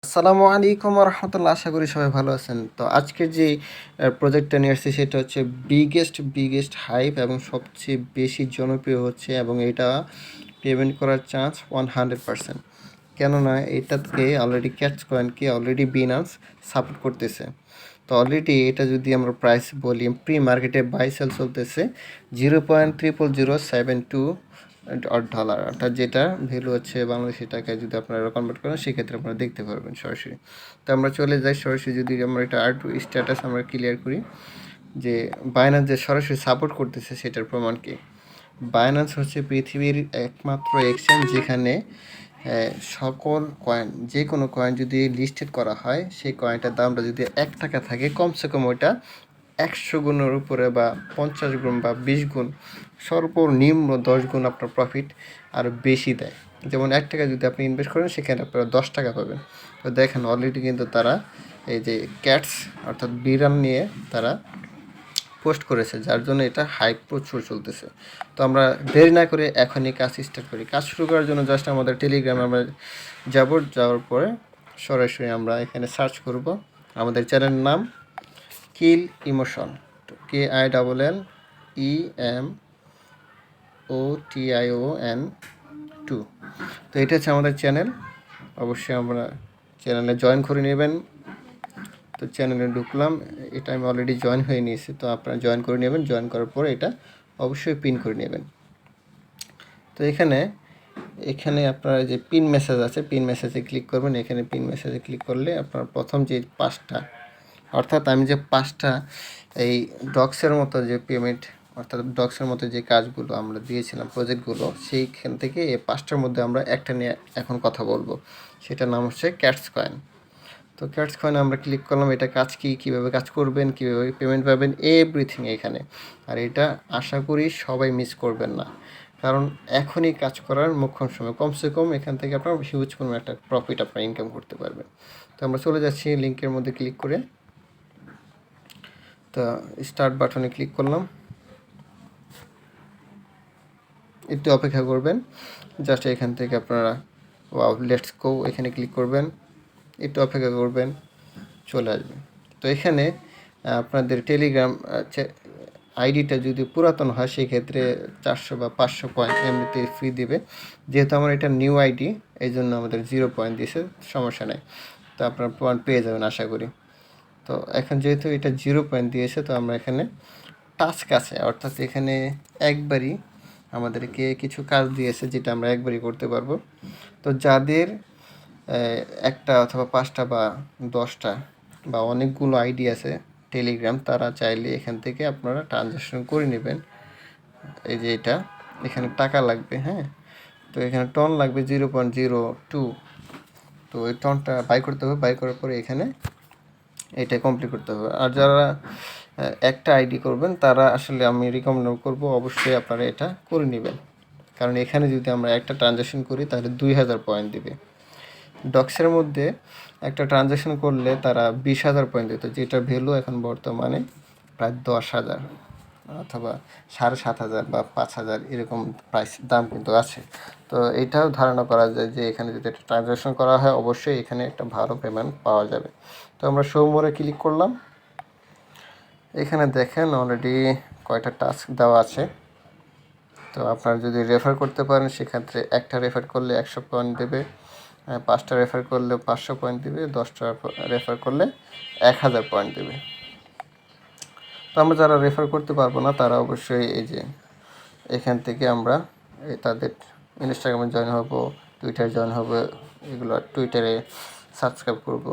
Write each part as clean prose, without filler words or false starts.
আসসালামু আলাইকুম রহমতুল্লাহ, আশা করি সবাই ভালো আছেন। তো আজকের যে প্রজেক্টটা নিয়ে আসছি সেটা হচ্ছে বিগেস্ট হাইপ এবং সবচেয়ে বেশি জনপ্রিয় হচ্ছে, এবং এটা পেমেন্ট করার চান্স 100%। কেননা এটাকে অলরেডি ক্যাচ কয়েনকে অলরেডি বিনান্স সাপোর্ট করতেছে। তো অলরেডি এটা যদি আমরা প্রাইস বলি, প্রি মার্কেটে বাই সেল চলতেছে 0.00072 ডলার, অর্থাৎ যেটা ভ্যালু হচ্ছে বাংলাদেশি টাকায় যদি আপনারা কনভার্ট করেন সেক্ষেত্রে আপনারা দেখতে পারবেন সরাসরি। তো আমরা চলে যাই সরাসরি, যদি আমরা এটা আর টু স্ট্যাটাস আমরা ক্লিয়ার করি যে বাইন্যান্স যে সরাসরি সাপোর্ট করতেছে সেটার প্রমাণ কি। বাইন্যান্স হচ্ছে পৃথিবীর একমাত্র এক্সচেঞ্জ যেখানে সকল কয়েন, যে কোনো কয়েন যদি লিস্টেড করা হয় সেই কয়েনটার দামটা যদি 1 টাকা থাকে, কমসে কম ওইটা 100 গুণের উপরে বা 50 গুণ বা 20 গুণ, সর্বনিম্ন 10 গুণ আপনার প্রফিট আরও বেশি দেয়। যেমন 1 টাকা যদি আপনি ইনভেস্ট করেন সেখানে আপনারা 10 টাকা পাবেন। তো দেখেন অলরেডি কিন্তু তারা এই যে ক্যাটস অর্থাৎ বিড়াল নিয়ে তারা পোস্ট করেছে, যার জন্য এটা হাইপ প্রচুর চলতেছে। তো আমরা দেরি না করে এখনই কাজ স্টার্ট করি। কাজ শুরু করার জন্য জাস্ট আমাদের টেলিগ্রামে আমরা যাওয়ার পরে সরাসরি আমরা এখানে সার্চ করব আমাদের চ্যানেলের নাম কিল ইমোশন, KILLEMOTION 2। তো এটা হচ্ছে আমাদের চ্যানেল, অবশ্যই আমরা চ্যানেলে জয়েন করে নেবেন। তো চ্যানেলে ঢুকলাম, এটা আমি অলরেডি জয়েন হয়ে নিয়েছি, তো আপনারা জয়েন করে নেবেন। জয়েন করার পরে এটা অবশ্যই পিন করে নেবেন। তো এখানে আপনার যে পিন মেসেজ আছে, পিন মেসেজে ক্লিক করবেন। এখানে পিন মেসেজে ক্লিক করলে আপনার প্রথম যে 5টা, অর্থাৎ আমি যে 5টা এই ডক্সের মতো যে পেমেন্ট, অর্থাৎ ডক্সের মতো যে কাজগুলো আমরা দিয়েছিলাম প্রজেক্টগুলো, সেইখান থেকে এই 5টার মধ্যে আমরা একটা নিয়ে এখন কথা বলবো। সেটার নাম হচ্ছে ক্যাটস কয়েন। তো ক্যাটস কয়েনে আমরা ক্লিক করলাম। এটা কাজ কি, কীভাবে কাজ করবেন, কীভাবে পেমেন্ট পাবেন, এভরিথিং এখানে। আর এটা আশা করি সবাই মিস করবেন না, কারণ এখনই কাজ করার মোক্ষম সময়। কমসে কম এখান থেকে আপনার হিউজ পরিমাণ একটা প্রফিট আপনার ইনকাম করতে পারবেন। তো আমরা চলে যাচ্ছি লিঙ্কের মধ্যে ক্লিক করে। তো স্টার্ট বাটনে ক্লিক করলাম, একটু অপেক্ষা করবেন। জাস্ট এখান থেকে আপনারা ওয়াও লেটস গো এখানে ক্লিক করবেন, একটু অপেক্ষা করবেন, চলে আসবে। তো এখানে আপনাদের টেলিগ্রাম আইডিটা যদি পুরাতন হয় সেক্ষেত্রে 400 বা 500 কয়েন এমনিতে ফ্রি দিবে। যেহেতু আমার এটা নিউ আইডি, এই জন্য আমাদের 0 পয়েন্ট দিয়েছে, সমস্যা নেই। তো আপনারা পয়েন্ট পেয়ে যাবেন আশা করি। তো এখন যেহেতু এটা 0 পয়েন্ট দিয়েছে, তো আমরা এখানে টাস্ক আছে, অর্থাৎ এখানে একবারই আমাদেরকে কিছু কাজ দিয়েছে যেটা আমরা একবারই করতে পারবো। তো যাদের একটা অথবা 5টা বা 10টা বা অনেকগুলো আইডি আছে টেলিগ্রাম, তারা চাইলে এখান থেকে আপনারা ট্রানজ্যাকশন করে নেবেন। এই যে এটা এখানে টাকা লাগবে, হ্যাঁ। তো এখানে টন লাগবে 0.02। তো ওই টনটা বাই করতে হবে, বাই করার পরে এখানে এটা কমপ্লিট করতে হবে। আর যারা একটা আইডি করবেন তারা আসলে আমি রিকমেন্ড করবো অবশ্যই আপনারা এটা করে নেবেন, কারণ এখানে যদি আমরা একটা ট্রানজ্যাকশন করি তাহলে 2000 পয়েন্ট দিবে। ডক্সের মধ্যে একটা ট্রানজ্যাকশন করলে তারা 20,000 পয়েন্ট দিত, যেটা ভ্যালু এখন বর্তমানে প্রায় 10,000 অথবা 7,500 বা 5,000 এরকম প্রাইস দাম কিন্তু আছে। তো এটাও ধারণা করা যায় যে এখানে যদি একটা ট্রানজ্যাকশন করা হয় অবশ্যই এখানে একটা ভালো পেমেন্ট পাওয়া যাবে। তো আমরা শো মোরে ক্লিক করলাম। এখানে দেখেন অলরেডি কয়টা টাস্ক দেওয়া আছে। তো আপনারা যদি রেফার করতে পারেন সেক্ষেত্রে একটা রেফার করলে 100 পয়েন্ট দেবে, 5টা রেফার করলে 500 পয়েন্ট দেবে, 10টা রেফার করলে 1000 পয়েন্ট দেবে। তো আমরা যারা রেফার করতে পারবো না তারা অবশ্যই এই যে এখান থেকে আমরা তাদের ইনস্টাগ্রামে জয়েন হব, টুইটারে জয়েন হব, এগুলো টুইটারে সাবস্ক্রাইব করব।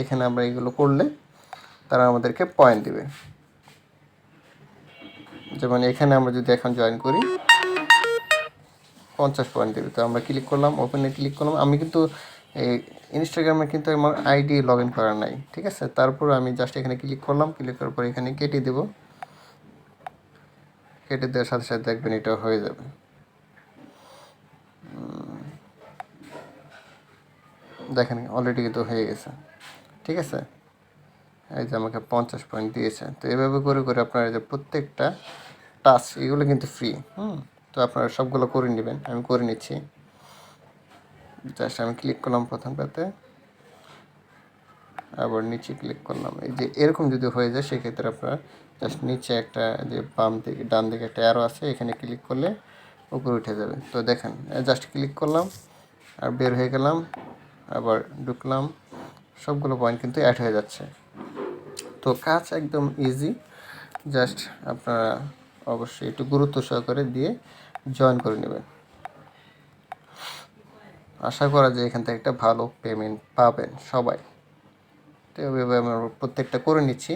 এখানে আমরা এগুলো করলে তারা আমাদেরকে পয়েন্ট দেবে। যেমন এখানে আমরা যদি এখন জয়েন করি 50 পয়েন্ট দেবে। তো আমরা ক্লিক করলাম, ওপেনে ক্লিক করলাম। আমি কিন্তু এই ইনস্টাগ্রামে কিন্তু আমার আইডি লগ ইন করা নাই, ঠিক আছে। তারপর আমি জাস্ট এখানে ক্লিক করলাম, ক্লিক করার পর এখানে কেটে দেব। কেটে দেওয়ার সাথে সাথে দেখবেন এটা হয়ে যাবে। দেখেন অলরেডি কিন্তু হয়ে গেছে, ঠিক আছে। এই যে আমাকে 50 পয়েন্ট দিয়েছে। তো এভাবে করে করে আপনারা যে প্রত্যেকটা টাস্ক এগুলো কিন্তু ফ্রি, তো আপনারা সবগুলো করে নেবেন। আমি করে নিচ্ছি, জাস্ট আমি ক্লিক করলাম প্রথমটাতে, আবার নিচে ক্লিক করলাম। এই যে এরকম যদি হয়ে যায় সেক্ষেত্রে আপনারা জাস্ট নিচে একটা যে বাম দিকে ডান দিকে একটা অ্যারো আছে এখানে ক্লিক করলে উপরে উঠে যাবে। তো দেখেন জাস্ট ক্লিক করলাম আর বের হয়ে গেলাম, আবার ঢুকলাম, সবগুলো পয়েন্ট কিন্তু অ্যাড হয়ে যাচ্ছে। তো কাজ একদম ইজি, জাস্ট আপনারা অবশ্যই একটু গুরুত্ব সহকারে দিয়ে জয়েন করে নেবেন। আশা করা যায় এখান থেকে একটা ভালো পেমেন্ট পাবেন সবাই। তো এভাবে আমরা প্রত্যেকটা করে নিচ্ছি।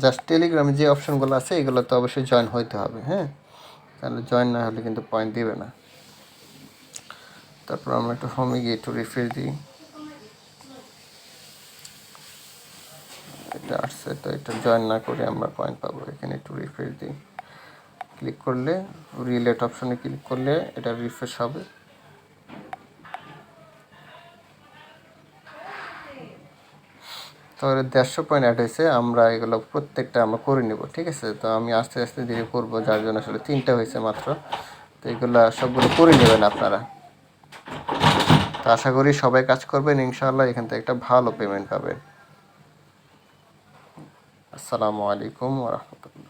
জাস্ট টেলিগ্রামে যে অপশনগুলো আছে এগুলো তো অবশ্যই জয়েন হইতে হবে, হ্যাঁ, তাহলে জয়েন না হলে কিন্তু পয়েন্ট দিবে না। তারপর আমরা একটু হোমে গিয়ে একটু রিফ্রেশ দিই। এটা আসছে, তো এটা জয়েন না করে আমরা পয়েন্ট পাবো। এখানে একটু রিফ্রেশ দিই, ক্লিক করলে রিলেট অপশনে ক্লিক করলে এটা রিফ্রেশ হবে। তাহলে 150 পয়েন্ট অ্যাড হয়েছে, আমরা এগুলো প্রত্যেকটা আমরা করে নেব, ঠিক আছে। তো আমি আস্তে আস্তে ধীরে করবো, যার জন্য আসলে 3টা হয়েছে মাত্র। তো এগুলো সবগুলো করে নেবেন আপনারা। তো আশা করি সবাই কাজ করবেন, ইনশাআল্লাহ এখান থেকে একটা ভালো পেমেন্ট পাবেন। আসসালামু আলাইকুম ওয়া রাহমাতুল্লাহ।